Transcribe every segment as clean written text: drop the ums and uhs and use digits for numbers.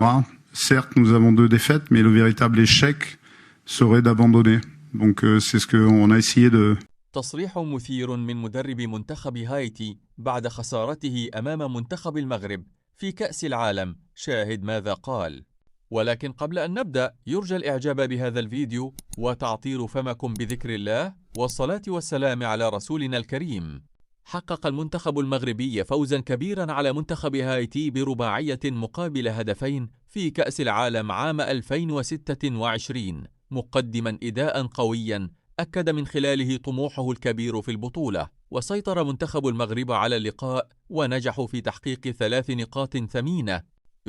Certes, nous avons 2 défaites, mais le véritable échec serait d'abandonner. Donc c'est ce qu'on a essayé de. تصريح مثير من مدرب منتخب هايتي بعد خسارته أمام منتخب المغرب في كأس العالم. شاهد ماذا قال. ولكن قبل أن نبدأ يرجى الإعجاب بهذا الفيديو وتعطير فمكم بذكر الله والصلاة والسلام على رسولنا الكريم. حقق المنتخب المغربي فوزا كبيرا على منتخب هايتي برباعية مقابل هدفين في كأس العالم عام 2026، مقدما إداء قويا أكد من خلاله طموحه الكبير في البطولة. وسيطر منتخب المغرب على اللقاء ونجحوا في تحقيق 3 نقاط ثمينة.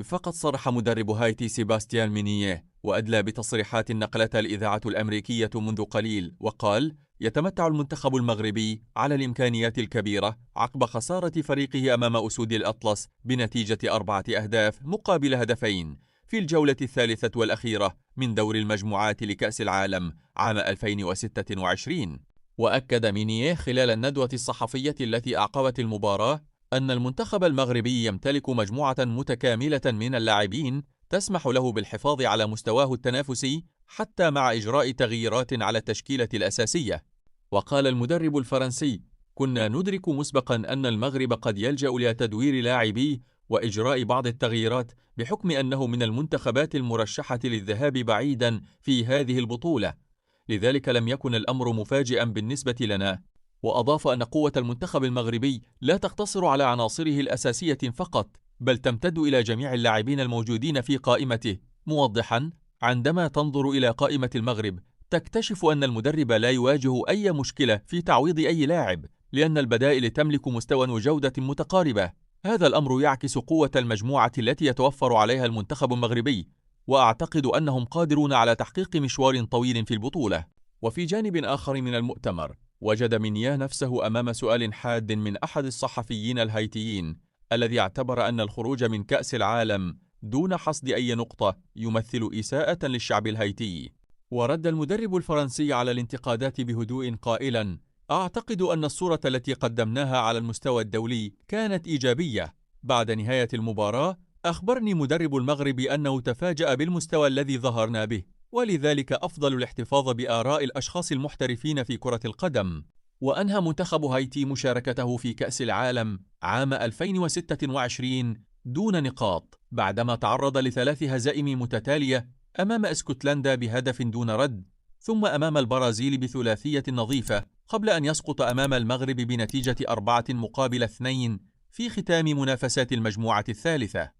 فقد صرح مدرب هايتي سيباستيان مينيه وأدلى بتصريحات نقلتها الإذاعة الأمريكية منذ قليل، وقال: يتمتع المنتخب المغربي على الإمكانيات الكبيرة عقب خسارة فريقه أمام أسود الأطلس بنتيجة 4 أهداف مقابل هدفين في الجولة الثالثة والأخيرة من دور المجموعات لكأس العالم عام 2026. وأكد مينيه خلال الندوة الصحفية التي أعقبت المباراة أن المنتخب المغربي يمتلك مجموعة متكاملة من اللاعبين تسمح له بالحفاظ على مستواه التنافسي حتى مع إجراء تغييرات على التشكيلة الأساسية. وقال المدرب الفرنسي: كنا ندرك مسبقا أن المغرب قد يلجأ لتدوير لاعبيه وإجراء بعض التغييرات بحكم أنه من المنتخبات المرشحة للذهاب بعيدا في هذه البطولة، لذلك لم يكن الأمر مفاجئا بالنسبة لنا. وأضاف أن قوة المنتخب المغربي لا تقتصر على عناصره الأساسية فقط، بل تمتد إلى جميع اللاعبين الموجودين في قائمته، موضحا: عندما تنظر إلى قائمة المغرب تكتشف أن المدرب لا يواجه أي مشكلة في تعويض أي لاعب، لأن البدائل تملك مستوى وجودة متقاربة. هذا الأمر يعكس قوة المجموعة التي يتوفر عليها المنتخب المغربي، وأعتقد أنهم قادرون على تحقيق مشوار طويل في البطولة. وفي جانب آخر من المؤتمر وجد مينيه نفسه أمام سؤال حاد من أحد الصحفيين الهايتيين الذي اعتبر أن الخروج من كأس العالم دون حصد أي نقطة يمثل إساءة للشعب الهايتي. ورد المدرب الفرنسي على الانتقادات بهدوء قائلا: أعتقد أن الصورة التي قدمناها على المستوى الدولي كانت إيجابية. بعد نهاية المباراة أخبرني مدرب المغرب أنه تفاجأ بالمستوى الذي ظهرنا به، ولذلك أفضل الاحتفاظ بآراء الأشخاص المحترفين في كرة القدم. وأنهى منتخب هايتي مشاركته في كأس العالم عام 2026 دون نقاط بعدما تعرض ل3 هزائم متتالية أمام اسكتلندا بهدف دون رد، ثم أمام البرازيل بثلاثية نظيفة، قبل أن يسقط أمام المغرب بنتيجة 4-2 في ختام منافسات المجموعة الثالثة.